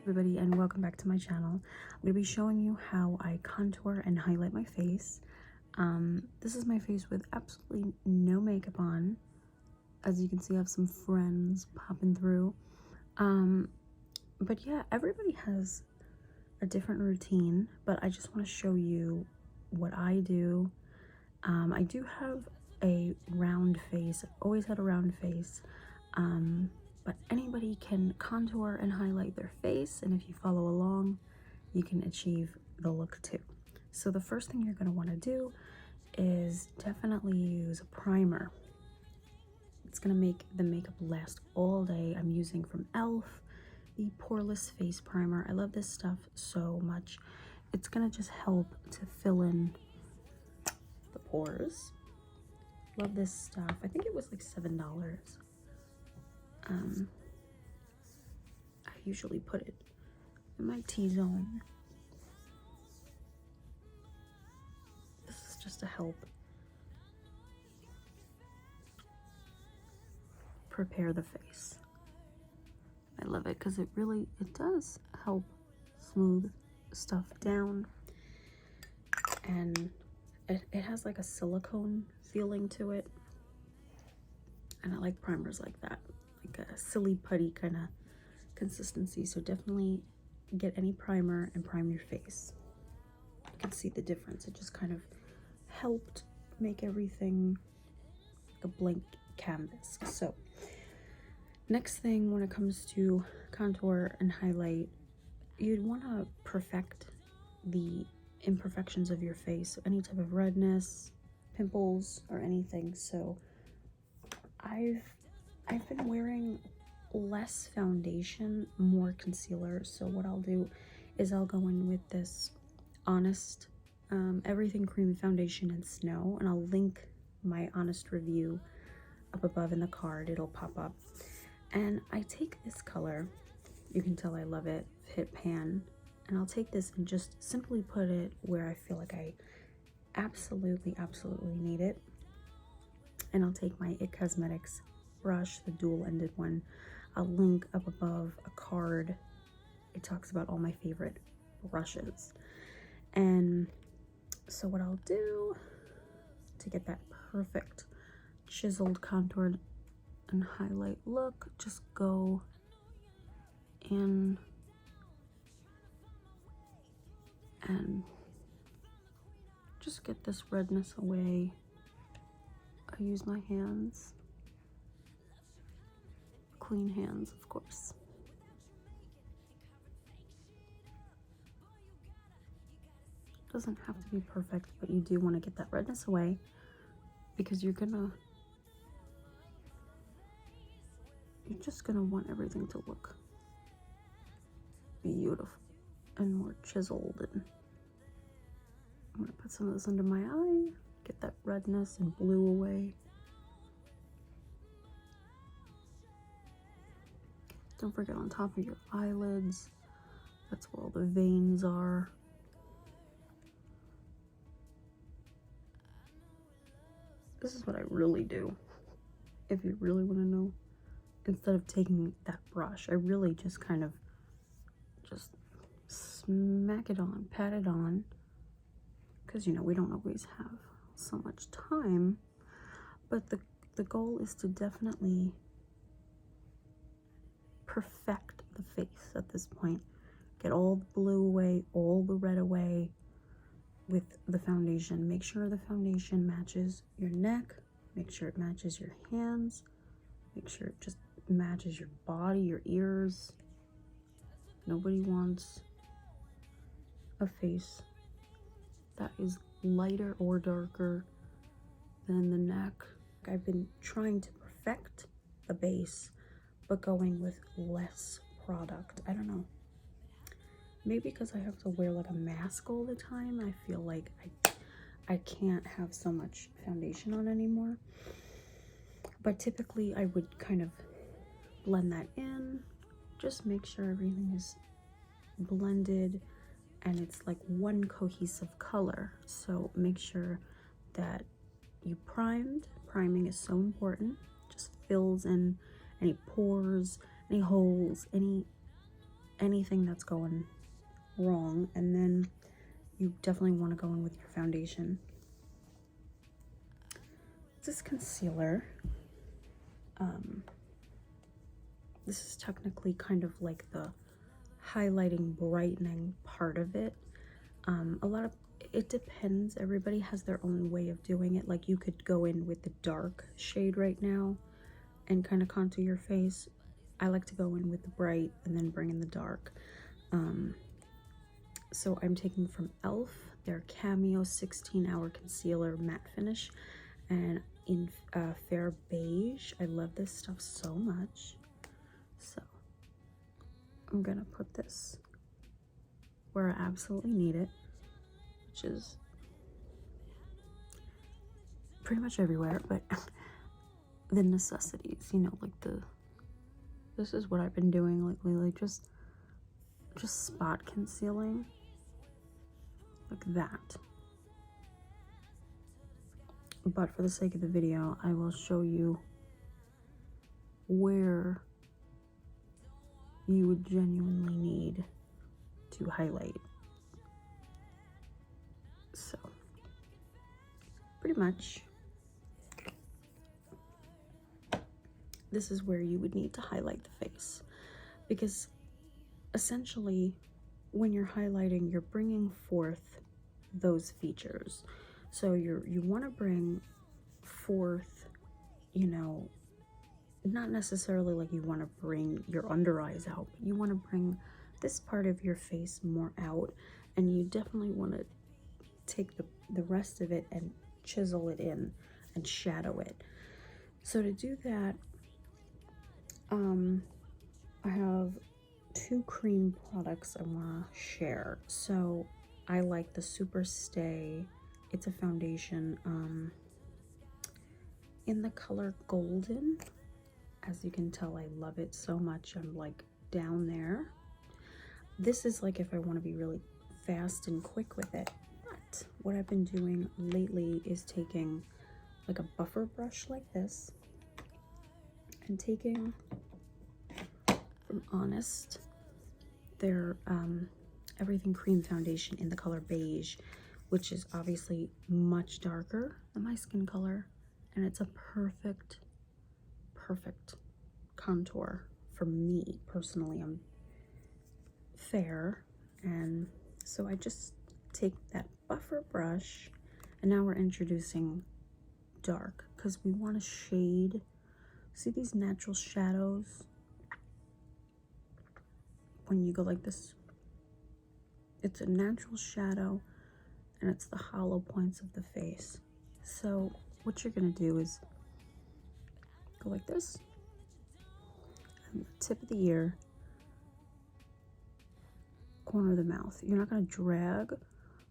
Everybody, and welcome back to my channel. I'm going to be showing you how I contour and highlight my face. This is my face with absolutely no makeup on. As you can see, I have some friends popping through. But yeah, everybody has a different routine, but I just want to show you what I do. I do have a round face. I've always had a round face. But anybody can contour and highlight their face, and if you follow along, you can achieve the look too. So the first thing you're going to want to do is definitely use a primer. It's going to make the makeup last all day. I'm using from e.l.f. the Poreless Face Primer. I love this stuff so much. It's going to just help to fill in the pores. Love this stuff. I think it was like $7. I usually put it in my T-zone. This is just to help prepare the face. I love it because it does help smooth stuff down, and it has like a silicone feeling to it, and I like primers like that, like a silly putty kind of consistency. So definitely get any primer and prime your face. You can see the difference. It just kind of helped make everything like a blank canvas. So next thing, when it comes to contour and highlight, you'd want to perfect the imperfections of your face, so any type of redness, pimples, or anything. So I've been wearing less foundation, more concealer. So what I'll do is I'll go in with this Honest Everything Creamy Foundation in Snow, and I'll link my Honest review up above in the card. It'll pop up. And I take this color, you can tell I love it, hit pan, and I'll take this and just simply put it where I feel like I absolutely need it. And I'll take my IT Cosmetics brush, the dual-ended one. I'll link up above a card. It talks about all my favorite brushes. And so what I'll do to get that perfect chiseled, contoured, and highlight look, just go in and just get this redness away. I use my hands, clean hands, of course. Doesn't have to be perfect, but you do want to get that redness away, because you're just gonna want everything to look beautiful and more chiseled. And I'm gonna put some of this under my eye, get that redness and blue away. Don't forget on top of your eyelids, that's where all the veins are. This is what I really do, if you really want to know. Instead of taking that brush, I really just kind of just smack it on, pat it on, because you know we don't always have so much time, but the goal is to definitely perfect the face at this point. Get all the blue away, all the red away with the foundation. Make sure the foundation matches your neck, make sure it matches your hands, make sure it just matches your body, your ears. Nobody wants a face that is lighter or darker than the neck. I've been trying to perfect the base, but going with less product. I don't know. Maybe because I have to wear like a mask all the time, I feel like I can't have so much foundation on anymore. But typically I would kind of blend that in, just make sure everything is blended and it's like one cohesive color. So make sure that you primed. Priming is so important. Just fills in any pores, any holes, anything that's going wrong. And then you definitely want to go in with your foundation. This concealer, this is technically kind of like the highlighting, brightening part of it. It depends. Everybody has their own way of doing it. Like, you could go in with the dark shade right now and kind of contour your face. I like to go in with the bright and then bring in the dark. So I'm taking from e.l.f. their Cameo 16-hour concealer matte finish, and in fair beige. I love this stuff so much. So I'm gonna put this where I absolutely need it, which is pretty much everywhere, but the necessities, you know, like this is what I've been doing lately, like just spot concealing, like that. But for the sake of the video, I will show you where you would genuinely need to highlight. So pretty much this is where you would need to highlight the face, because essentially when you're highlighting, you're bringing forth those features. So you want to bring forth, you know, not necessarily like you want to bring your under eyes out, but you want to bring this part of your face more out, and you definitely want to take the rest of it and chisel it in and shadow it. So to do that, I have 2 cream products I want to share. So I like the Super Stay. It's a foundation in the color Golden. As you can tell, I love it so much. I'm like down there. This is like if I want to be really fast and quick with it. But what I've been doing lately is taking like a buffer brush like this and taking from Honest their Everything Cream Foundation in the color Beige, which is obviously much darker than my skin color, and it's a perfect contour for me personally. I'm fair, and so I just take that buffer brush, and now we're introducing dark, because we want to shade. See these natural shadows when you go like this? It's a natural shadow, and it's the hollow points of the face. So what you're gonna do is go like this, and the tip of the ear, corner of the mouth. You're not gonna drag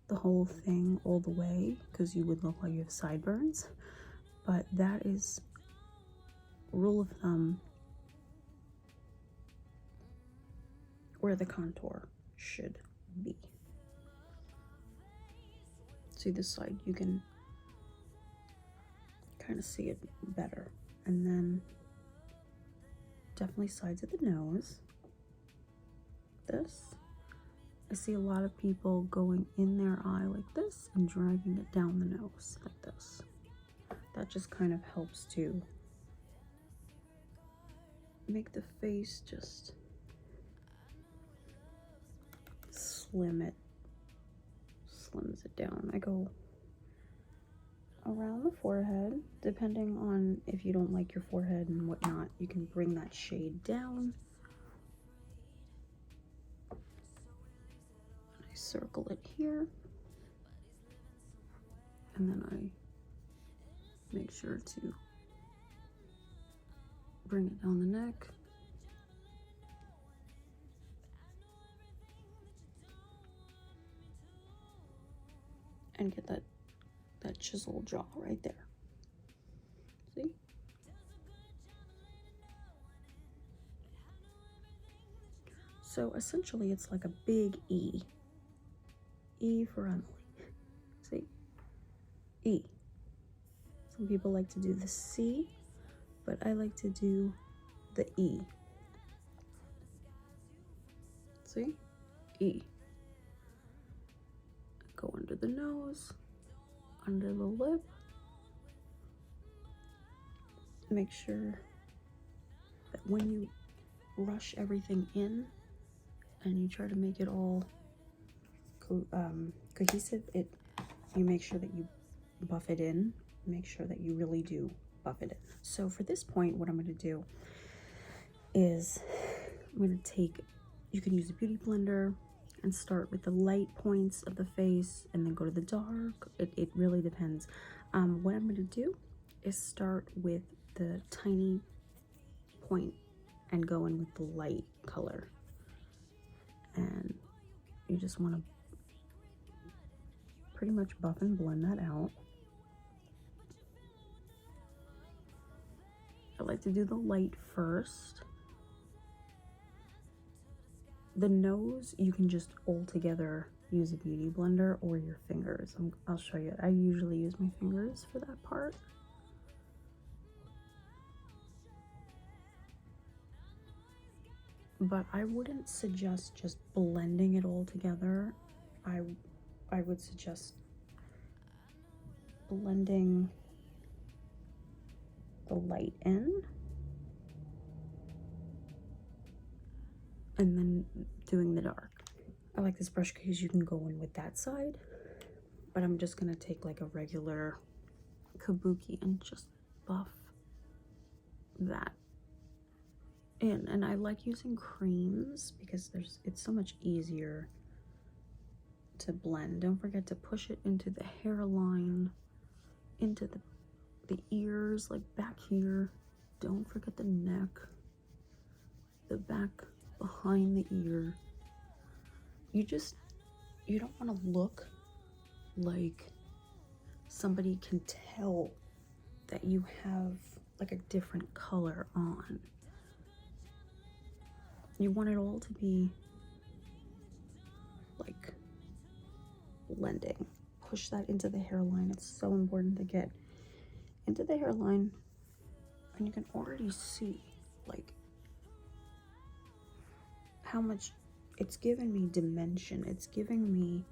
the whole thing all the way, because you would look like you have sideburns, but that is rule of thumb where the contour should be. See this side, you can kind of see it better. And then definitely sides of the nose. This, I see a lot of people going in their eye like this and dragging it down the nose like this. That just kind of helps to make the face just slims it down. I go around the forehead, depending on if you don't like your forehead and whatnot, you can bring that shade down. I circle it here, and then I make sure to bring it down the neck. And get that chiseled jaw right there. See? So essentially it's like a big E. E for Emily. See? E. Some people like to do the C, but I like to do the E. See? E. Go under the nose, under the lip. Make sure that when you rush everything in and you try to make it all cohesive, you make sure that you buff it in. Make sure that you really do buff it in. So for this point, what I'm going to do is I'm going to take, you can use a beauty blender and start with the light points of the face and then go to the dark. It really depends. What I'm going to do is start with the tiny point and go in with the light color. And you just want to pretty much buff and blend that out. I like to do the light first. The nose, you can just all together use a beauty blender or your fingers. I'll show you. I usually use my fingers for that part. But I wouldn't suggest just blending it all together. I would suggest blending the light in and then doing the dark. I like this brush because you can go in with that side, but I'm just gonna take like a regular kabuki and just buff that in. And I like using creams because it's so much easier to blend. Don't forget to push it into the hairline, into the ears, like back here. Don't forget the neck, the back behind the ear. You don't want to look like somebody can tell that you have like a different color on. You want it all to be like blending. Push that into the hairline. It's so important to get into the hairline, and you can already see like how much it's giving me dimension. It's giving me,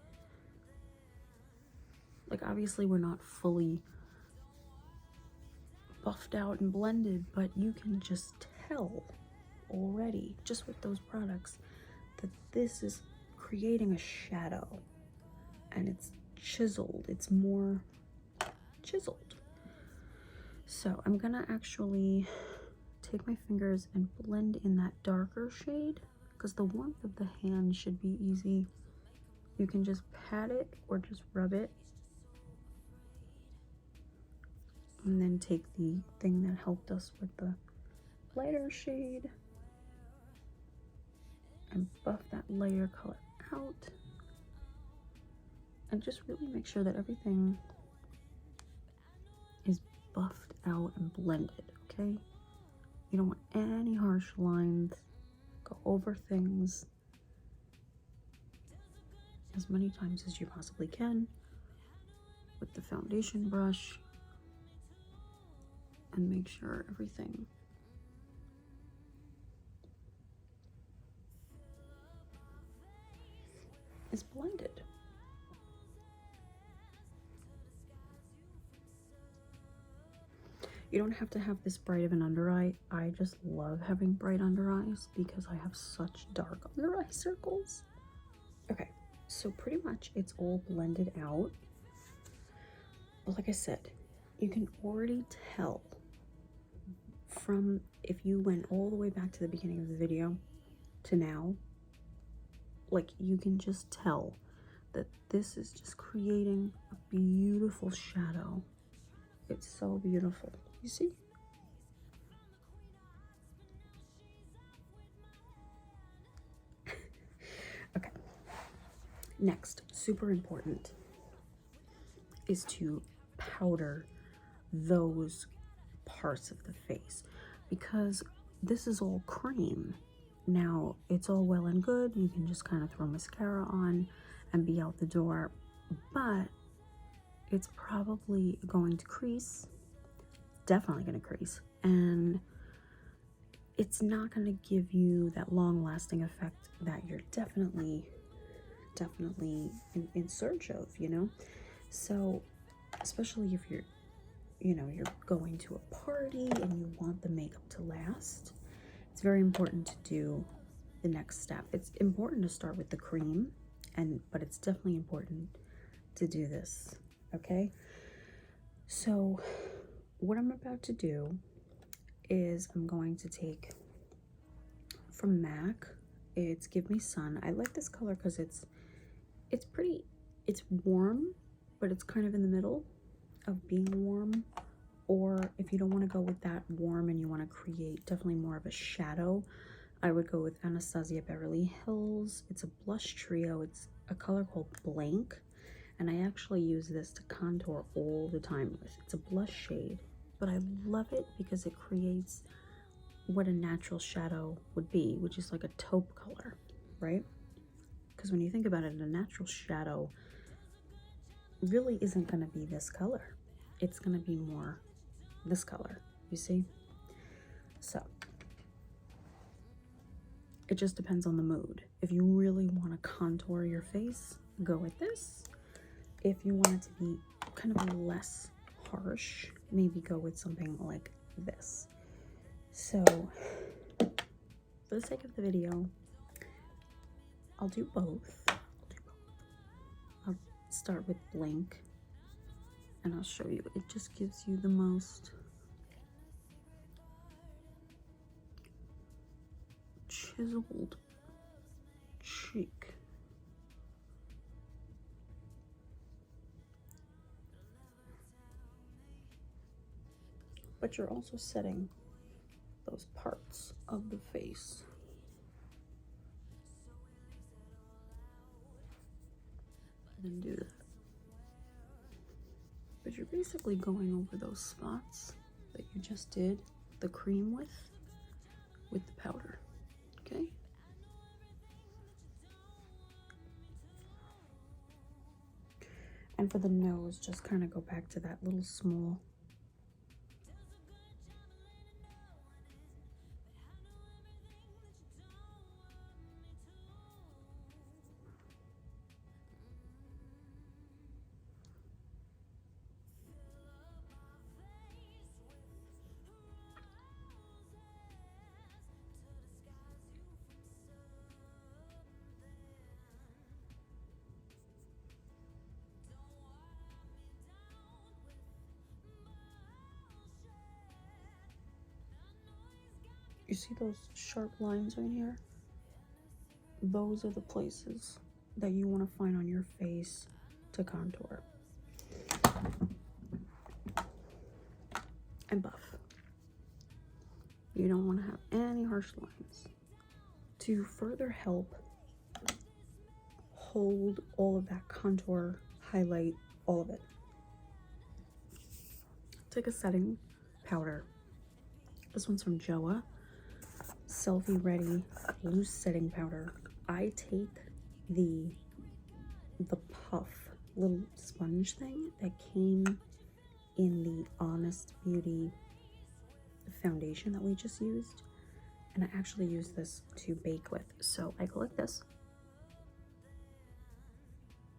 like, obviously we're not fully buffed out and blended, but you can just tell already just with those products that this is creating a shadow, and it's chiseled. It's more chiseled. So I'm gonna actually take my fingers and blend in that darker shade, because the warmth of the hand should be easy. You can just pat it or just rub it, and then take the thing that helped us with the lighter shade and buff that layer color out, and just really make sure that everything is buffed out and blended, okay? You don't want any harsh lines. Go over things as many times as you possibly can with the foundation brush, and make sure everything is blended. You don't have to have this bright of an under eye. I just love having bright under eyes because I have such dark under eye circles. Okay, so pretty much it's all blended out. But like I said, you can already tell from, if you went all the way back to the beginning of the video to now, like, you can just tell that this is just creating a beautiful shadow. It's so beautiful. You see? Okay. Next, super important, is to powder those parts of the face, because this is all cream. Now, it's all well and good. You can just kind of throw mascara on and be out the door, but it's probably going to crease. Definitely going to crease, and it's not going to give you that long-lasting effect that you're definitely in search of, you know. So especially if you're, you know, you're going to a party and you want the makeup to last, it's very important to do the next step. It's important to start with the cream, but it's definitely important to do this, okay? So what I'm about to do is I'm going to take from MAC, it's Give Me Sun. I like this color because it's pretty, it's warm, but it's kind of in the middle of being warm. Or if you don't want to go with that warm and you want to create definitely more of a shadow, I would go with Anastasia Beverly Hills. It's a blush trio. It's a color called Blank, and I actually use this to contour all the time with. It's a blush shade, but I love it because it creates what a natural shadow would be, which is like a taupe color, right? Because when you think about it, a natural shadow really isn't going to be this color. It's going to be more this color, you see? So it just depends on the mood. If you really want to contour your face, go with this. If you want it to be kind of less harsh, maybe go with something like this. So for the sake of the video, I'll do both. I'll start with Blank and I'll show you. It just gives you the most chiseled cheek. But you're also setting those parts of the face. And then do that. But you're basically going over those spots that you just did the cream with the powder, okay? And for the nose, just kind of go back to that little small You see those sharp lines right here? Those are the places that you want to find on your face to contour and buff. You don't want to have any harsh lines. To further help hold all of that contour, highlight, all of it, take a setting powder. This one's from Joa. Selfie Ready loose setting powder. I take the puff little sponge thing that came in the Honest Beauty foundation that we just used, and I actually use this to bake with. So I go like this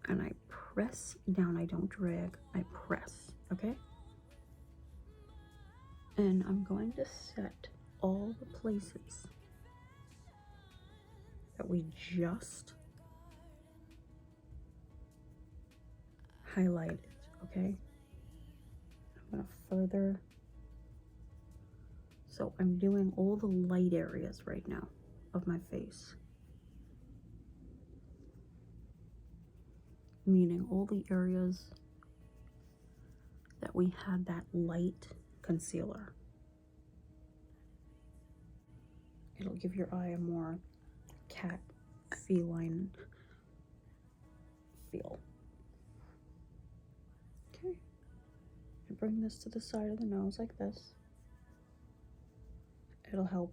and I press down. I don't drag, I press, okay? And I'm going to set all the places that we just highlighted, okay? I'm gonna further, so I'm doing all the light areas right now of my face, meaning all the areas that we had that light concealer. It'll give your eye a more cat feline feel. Okay, I bring this to the side of the nose like this. It'll help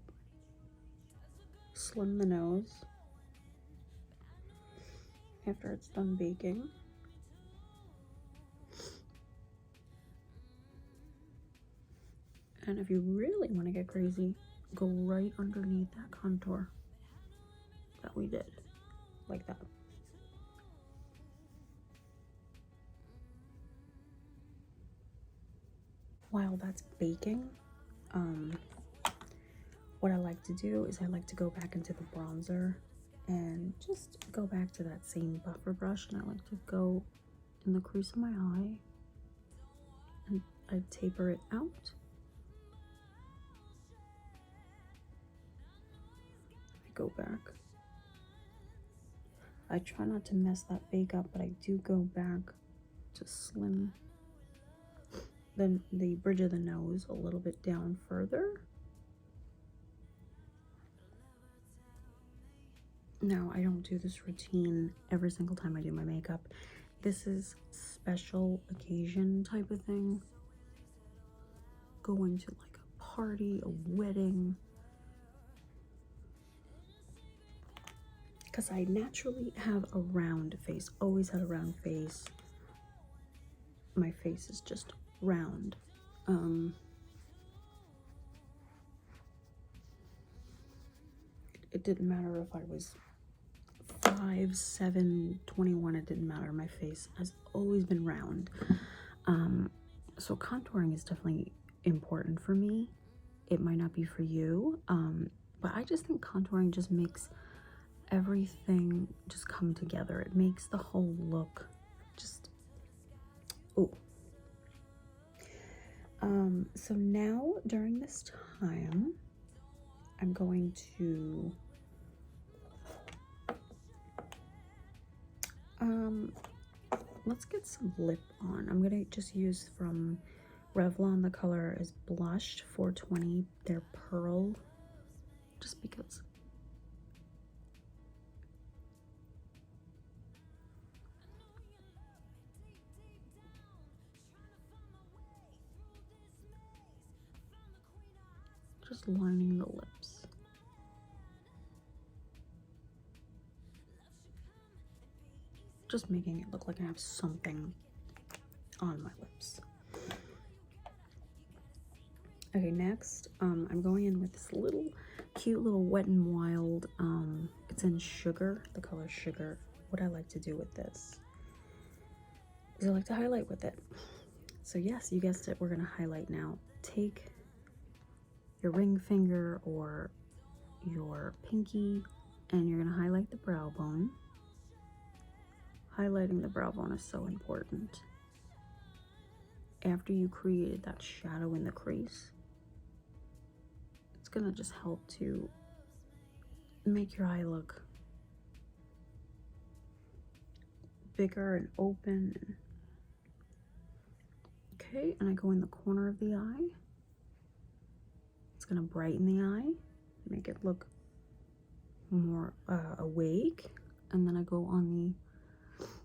slim the nose after it's done baking. And if you really want to get crazy, go right underneath that contour that we did, like that. While that's baking, what I like to do is I like to go back into the bronzer and just go back to that same buffer brush, and I like to go in the crease of my eye and I taper it out. I go back. I try not to mess that bake up, but I do go back to slim the bridge of the nose a little bit down further. Now, I don't do this routine every single time I do my makeup. This is special occasion type of thing. Going to like a party, a wedding. Because I naturally have a round face, always had a round face. My face is just round. It didn't matter if I was 5, 7, 21, it didn't matter. My face has always been round. So contouring is definitely important for me. It might not be for you, but I just think contouring just makes everything just come together. It makes the whole look just, oh. So now during this time, I'm going to let's get some lip on. I'm gonna just use from Revlon, the color is Blushed 420. They're pearl, just because. Just lining the lips. Just making it look like I have something on my lips. Okay, next, I'm going in with this little cute little Wet n Wild. It's in Sugar, the color Sugar. What I like to do with this is I like to highlight with it. So yes, you guessed it, we're gonna highlight now. Take your ring finger or your pinky and you're gonna highlight the brow bone. Highlighting the brow bone is so important. After you created that shadow in the crease, it's gonna just help to make your eye look bigger and open. Okay, and I go in the corner of the eye. It's gonna brighten the eye, make it look more awake. And then I go on the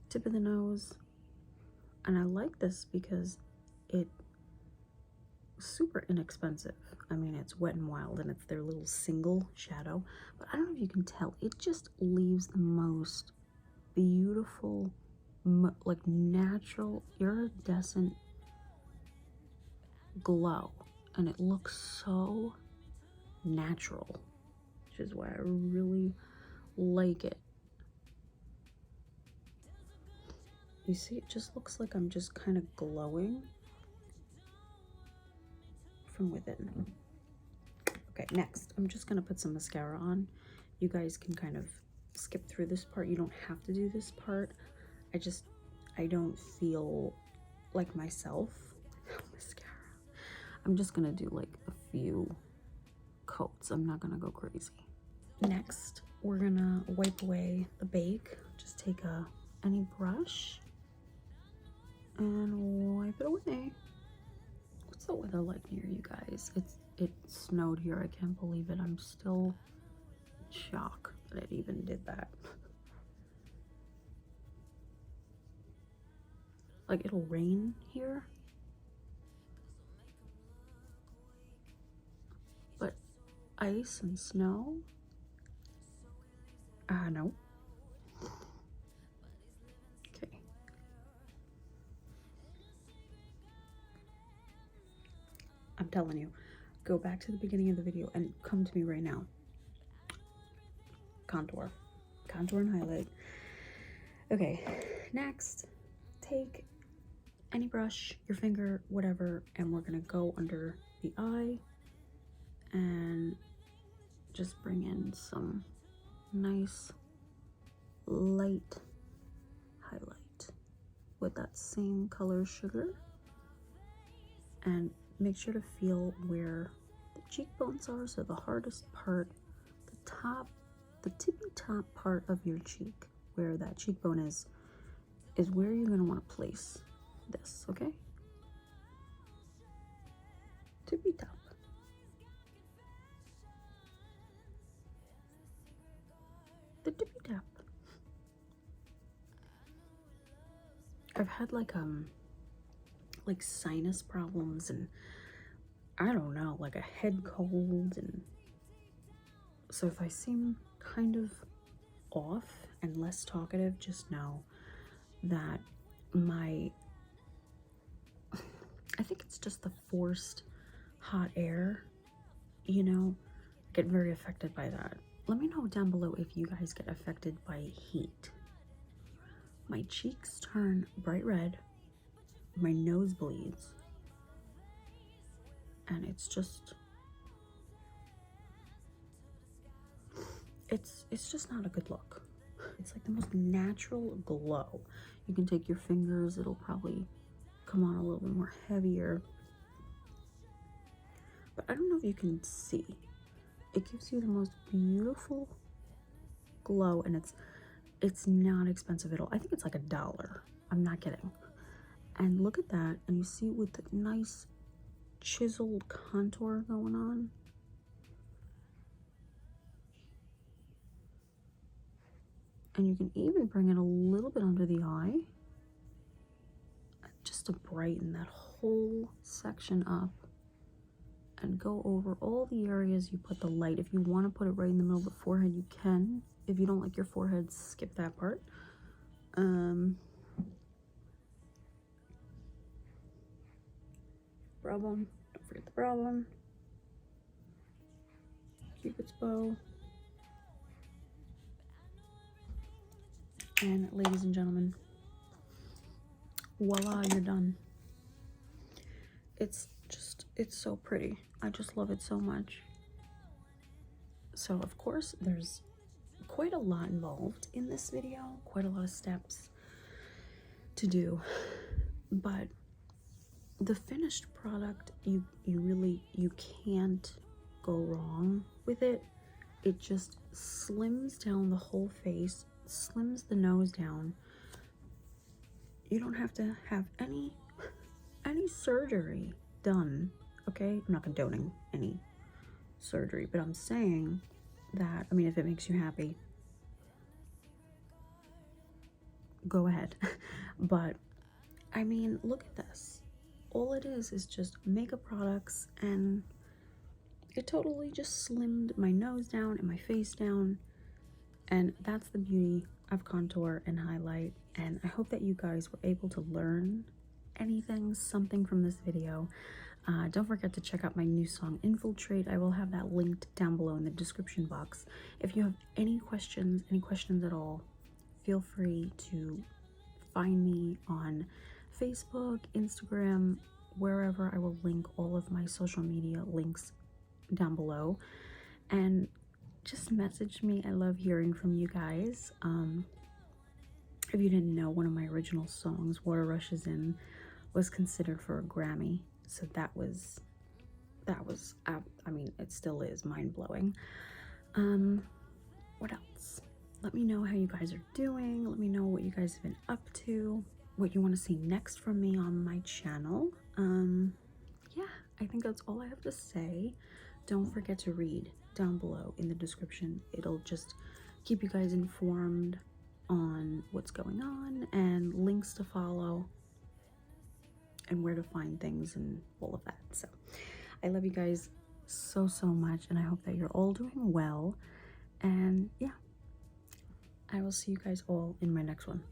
tip of the nose. And I like this because it's super inexpensive. I mean, it's Wet n Wild and it's their little single shadow, but I don't know if you can tell, it just leaves the most beautiful, like natural, iridescent glow, and it looks so natural, which is why I really like it. You see, it just looks like I'm just kind of glowing from within. Okay, next, I'm just gonna put some mascara on. You guys can kind of skip through this part. You don't have to do this part. I don't feel like myself without mascara. I'm just gonna do like a few coats. I'm not gonna go crazy. Next, we're gonna wipe away the bake. Just take any brush and wipe it away. What's the weather like near you guys? It snowed here. I can't believe it. I'm still in shock that it even did that. Like, it'll rain here, but ice and snow, no. Okay. I'm telling you, go back to the beginning of the video and come to me right now. Contour and highlight. Okay, next, take any brush, your finger, whatever, and we're gonna go under the eye and just bring in some nice light highlight with that same color sugar, and make sure to feel where the cheekbones are, so the hardest part, the tippy top part of your cheek, where that cheekbone is where you're going to want to place this, okay? Tippy top. The tippy top. I've had like sinus problems, and I don't know, like a head cold, and so if I seem kind of off and less talkative, just know that I think it's just the forced hot air, you know, get very affected by that. Let me know down below if you guys get affected by heat. My cheeks turn bright red, my nose bleeds, and it's just, it's just not a good look. It's like the most natural glow. You can take your fingers, it'll probably come on a little bit more heavier, but I don't know if you can see. It gives you the most beautiful glow, and it's not expensive at all. I think it's like $1. I'm not kidding. And look at that, and you see with the nice chiseled contour going on. And you can even bring it a little bit under the eye, just to brighten that whole section up, and go over all the areas you put the light. If you want to put it right in the middle of the forehead, you can. If you don't like your forehead, skip that part. Brow bone, don't forget the brow bone. Cupid's bow. And ladies and gentlemen, voila, you're done. It's so pretty. I just love it so much. So of course there's quite a lot involved in this video, quite a lot of steps to do, but the finished product, you can't go wrong with it. It just slims down the whole face, slims the nose down. You don't have to have any surgery done, okay? I'm not condoning any surgery, but I'm saying that, I mean, if it makes you happy, go ahead. But I mean, look at this. All it is just makeup products, and it totally just slimmed my nose down and my face down, and that's the beauty of contour and highlight. And I hope that you guys were able to learn something from this video. Don't forget to check out my new song Infiltrate. I will have that linked down below in the description box. If you have any questions at all, feel free to find me on Facebook, Instagram, wherever. I will link all of my social media links down below, and just message me. I love hearing from you guys. If you didn't know, one of my original songs, Water Rushes In, was considered for a Grammy, so that was I mean, it still is mind-blowing. What else? Let me know how you guys are doing. Let me know what you guys have been up to, what you want to see next from me on my channel. Yeah, I think that's all I have to say. Don't forget to read down below in the description. It'll just keep you guys informed on what's going on, and links to follow, and where to find things, and all of that. So I love you guys so much, and I hope that you're all doing well. And yeah, I will see you guys all in my next one.